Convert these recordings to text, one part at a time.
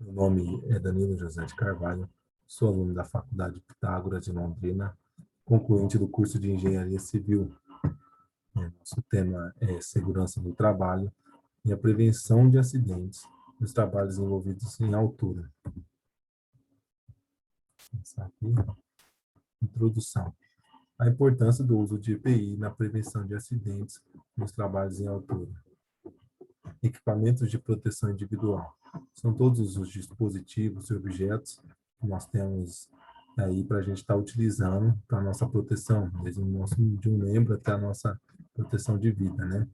Meu nome é Danilo José de Carvalho, sou aluno da Faculdade Pitágoras de Londrina, concluinte do curso de Engenharia Civil. Nosso tema é segurança no trabalho e a prevenção de acidentes nos trabalhos envolvidos em altura. Começar aqui. Introdução. A importância do uso de EPI na prevenção de acidentes nos trabalhos em altura. Equipamentos de proteção individual. São todos os dispositivos e objetos que nós temos aí para a gente estar utilizando para a nossa proteção, desde o nosso de um membro até a nossa proteção de vida, né?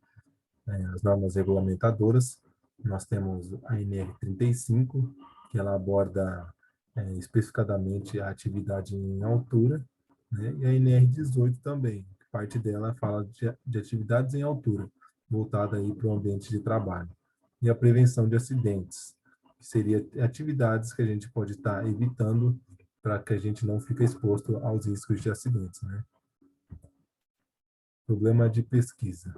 As normas regulamentadoras, nós temos a NR35, que ela aborda especificadamente a atividade em altura, né? E a NR18 também, parte dela fala de atividades em altura, voltada aí para o ambiente de trabalho. E a prevenção de acidentes, que seria atividades que a gente pode estar evitando para que a gente não fique exposto aos riscos de acidentes, né? Problema de pesquisa.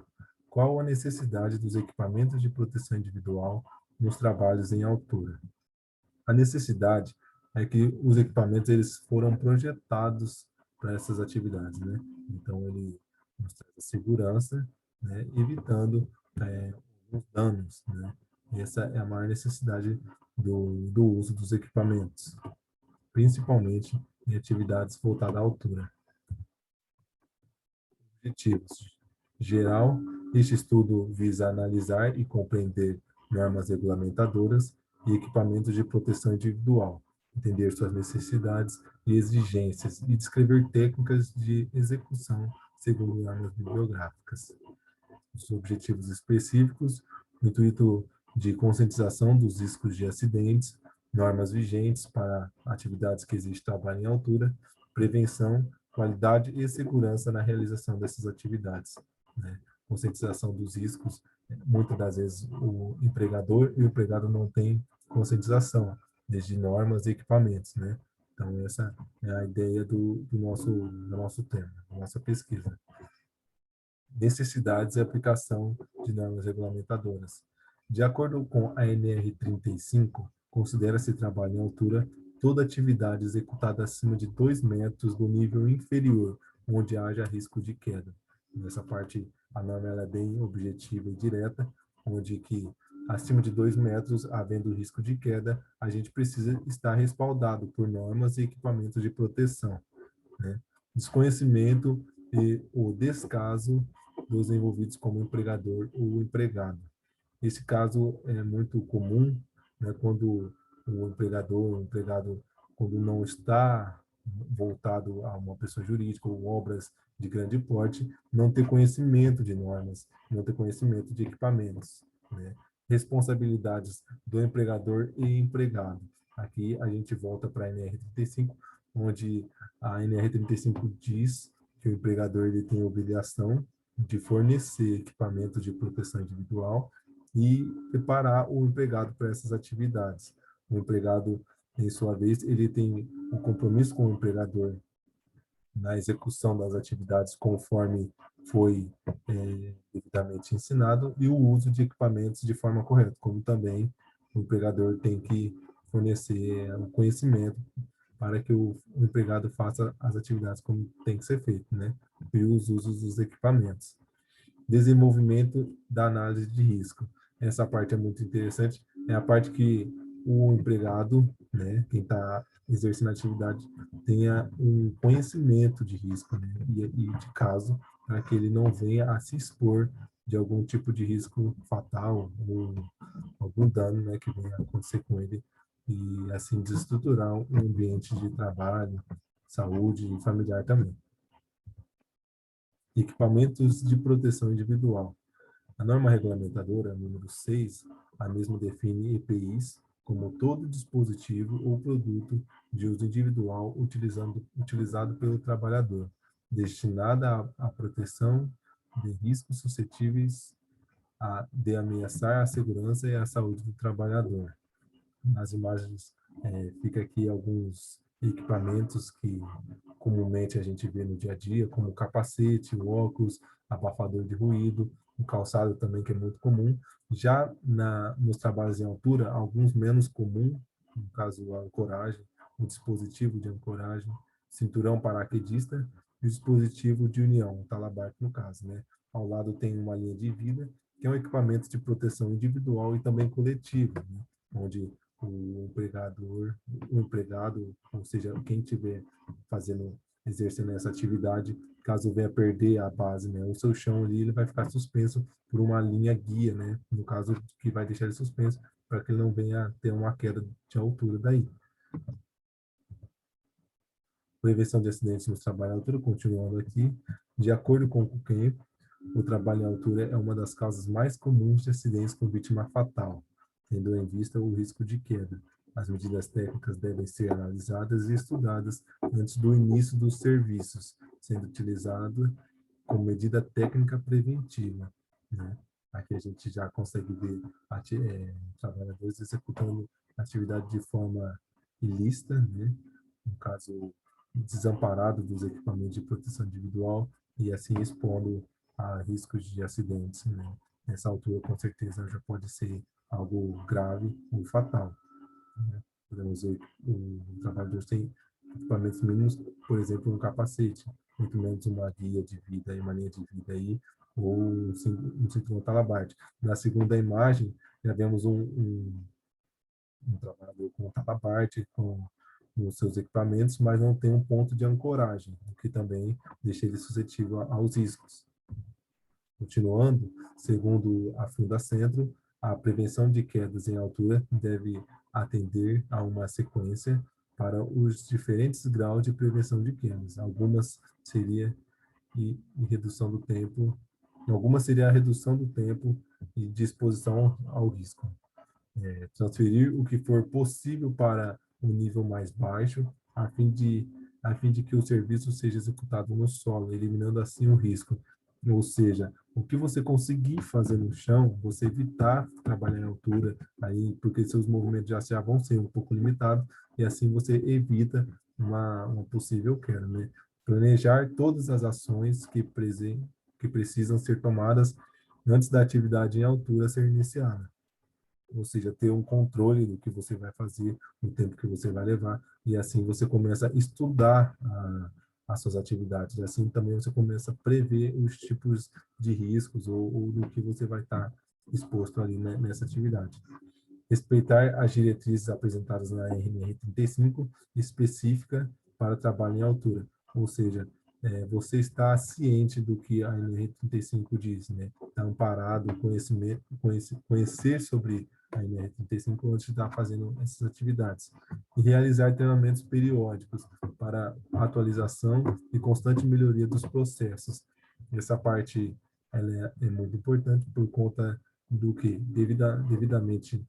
Qual a necessidade dos equipamentos de proteção individual nos trabalhos em altura? A necessidade é que os equipamentos eles foram projetados para essas atividades, né? Então ele nos traz a segurança, né? Evitando os danos, né? Essa é a maior necessidade do uso dos equipamentos, principalmente em atividades voltadas à altura. Objetivos. Geral, este estudo visa analisar e compreender normas regulamentadoras e equipamentos de proteção individual, entender suas necessidades e exigências e descrever técnicas de execução segundo normas bibliográficas. Os objetivos específicos, no intuito de conscientização dos riscos de acidentes, normas vigentes para atividades que exigem trabalho em altura, prevenção, qualidade e segurança na realização dessas atividades, né? Conscientização dos riscos, muitas das vezes o empregador e o empregado não têm conscientização, desde normas e equipamentos, né? Então, essa é a ideia do nosso tema, da nossa pesquisa. Necessidades e aplicação de normas regulamentadoras. De acordo com a NR35, considera-se trabalho em altura toda atividade executada acima de 2 metros do nível inferior, onde haja risco de queda. Nessa parte, a norma ela é bem objetiva e direta, onde que acima de 2 metros, havendo risco de queda, a gente precisa estar respaldado por normas e equipamentos de proteção, né? Desconhecimento e o descaso dos envolvidos como empregador ou empregado. Esse caso é muito comum, né, quando o empregador, o empregado, quando não está voltado a uma pessoa jurídica ou obras de grande porte, não ter conhecimento de normas, não ter conhecimento de equipamentos, né? Responsabilidades do empregador e empregado. Aqui a gente volta para a NR35, onde a NR35 diz que o empregador ele tem a obrigação de fornecer equipamento de proteção individual e preparar o empregado para essas atividades. O empregado, em sua vez, ele tem um compromisso com o empregador na execução das atividades conforme foi devidamente ensinado e o uso de equipamentos de forma correta, como também o empregador tem que fornecer o conhecimento para que o empregado faça as atividades como tem que ser feito, né? E os usos dos equipamentos. Desenvolvimento da análise de risco. Essa parte é muito interessante, é a parte que o empregado, né, quem está exercendo a atividade, tenha um conhecimento de risco, né, e de caso, para que ele não venha a se expor de algum tipo de risco fatal ou algum dano, né, que venha a acontecer com ele e assim desestruturar o ambiente de trabalho, saúde e familiar também. Equipamentos de proteção individual. A norma regulamentadora, número 6, a mesma define EPIs como todo dispositivo ou produto de uso individual utilizado pelo trabalhador, destinada à proteção de riscos suscetíveis de ameaçar a segurança e a saúde do trabalhador. Nas imagens fica aqui alguns equipamentos que comumente a gente vê no dia a dia, como o capacete, o óculos, abafador de ruído, o calçado também que é muito comum. Já nos trabalhos em altura, alguns menos comuns, no caso, a ancoragem, o dispositivo de ancoragem, cinturão paraquedista e o dispositivo de união, o talabarte no caso, né? Ao lado tem uma linha de vida, que é um equipamento de proteção individual e também coletiva, né? Onde o empregado, ou seja, quem estiver fazendo, exercendo essa atividade, caso venha perder a base, né, o seu chão ali, ele vai ficar suspenso por uma linha guia, né, no caso que vai deixar ele suspenso, para que ele não venha ter uma queda de altura daí. Prevenção de acidentes no trabalho em altura, continuando aqui, de acordo com o CAMP, o trabalho em altura é uma das causas mais comuns de acidentes com vítima fatal, tendo em vista o risco de queda. As medidas técnicas devem ser analisadas e estudadas antes do início dos serviços, sendo utilizado como medida técnica preventiva, né? Aqui a gente já consegue ver trabalhadores executando atividade de forma ilícita, né? No caso, desamparado dos equipamentos de proteção individual e assim expondo a riscos de acidentes, né? Nessa altura, com certeza, já pode ser algo grave ou fatal, né? Podemos ver o trabalhador tem equipamentos mínimos, por exemplo, um capacete, muito menos uma guia de vida, uma linha de vida aí, ou um cinturão talabarte. Na segunda imagem, já vemos um trabalhador com talabarte, com os seus equipamentos, mas não tem um ponto de ancoragem, o que também deixa ele suscetível aos riscos. Continuando, segundo a Fundacentro, a prevenção de quedas em altura deve atender a uma sequência para os diferentes graus de prevenção de quedas. Algumas seria a redução do tempo e de exposição ao risco. Transferir o que for possível para um nível mais baixo, a fim de que o serviço seja executado no solo, eliminando assim o risco. Ou seja, o que você conseguir fazer no chão, você evitar trabalhar em altura, aí, porque seus movimentos já vão ser um pouco limitados, e assim você evita uma possível queda, né? Planejar todas as ações que precisam ser tomadas antes da atividade em altura ser iniciada, ou seja, ter um controle do que você vai fazer, o tempo que você vai levar, e assim você começa a estudar as suas atividades, e assim também você começa a prever os tipos de riscos ou do que você vai estar exposto ali, né, nessa atividade. Respeitar as diretrizes apresentadas na RNR 35, específica para trabalho em altura, ou seja, você está ciente do que a NR 35 diz, né? Está amparado, conhecer sobre a NR 35 antes de estar fazendo essas atividades. E realizar treinamentos periódicos para atualização e constante melhoria dos processos. Essa parte ela é muito importante por conta do que, devidamente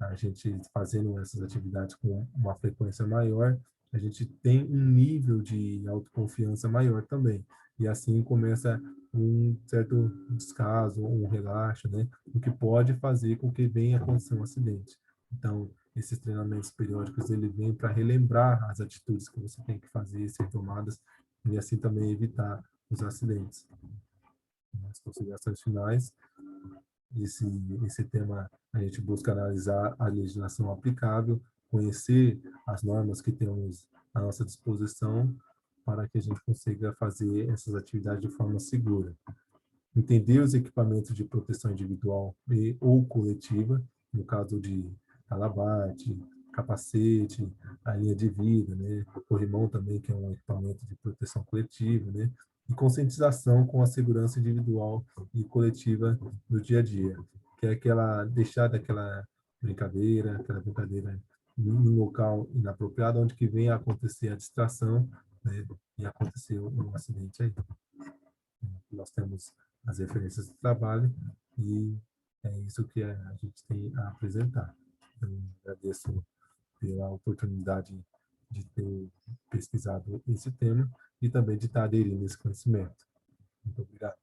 a gente fazendo essas atividades com uma frequência maior, a gente tem um nível de autoconfiança maior também. E assim começa um certo descaso, um relaxo, né? O que pode fazer com que venha a acontecer um acidente. Então, esses treinamentos periódicos, ele vem para relembrar as atitudes que você tem que fazer, ser tomadas, e assim também evitar os acidentes. As considerações finais, esse tema a gente busca analisar a legislação aplicável, conhecer as normas que temos à nossa disposição para que a gente consiga fazer essas atividades de forma segura. Entender os equipamentos de proteção individual ou coletiva, no caso de talabarte, capacete, a linha de vida, né? O corrimão também, que é um equipamento de proteção coletiva, né? E conscientização com a segurança individual e coletiva do dia a dia, que é deixar aquela brincadeira em um local inapropriado, onde que vem a acontecer a distração, né? E acontecer um acidente aí. Nós temos as referências de trabalho e é isso que a gente tem a apresentar. Eu agradeço pela oportunidade de ter pesquisado esse tema e também de estar aderindo a esse conhecimento. Muito obrigado.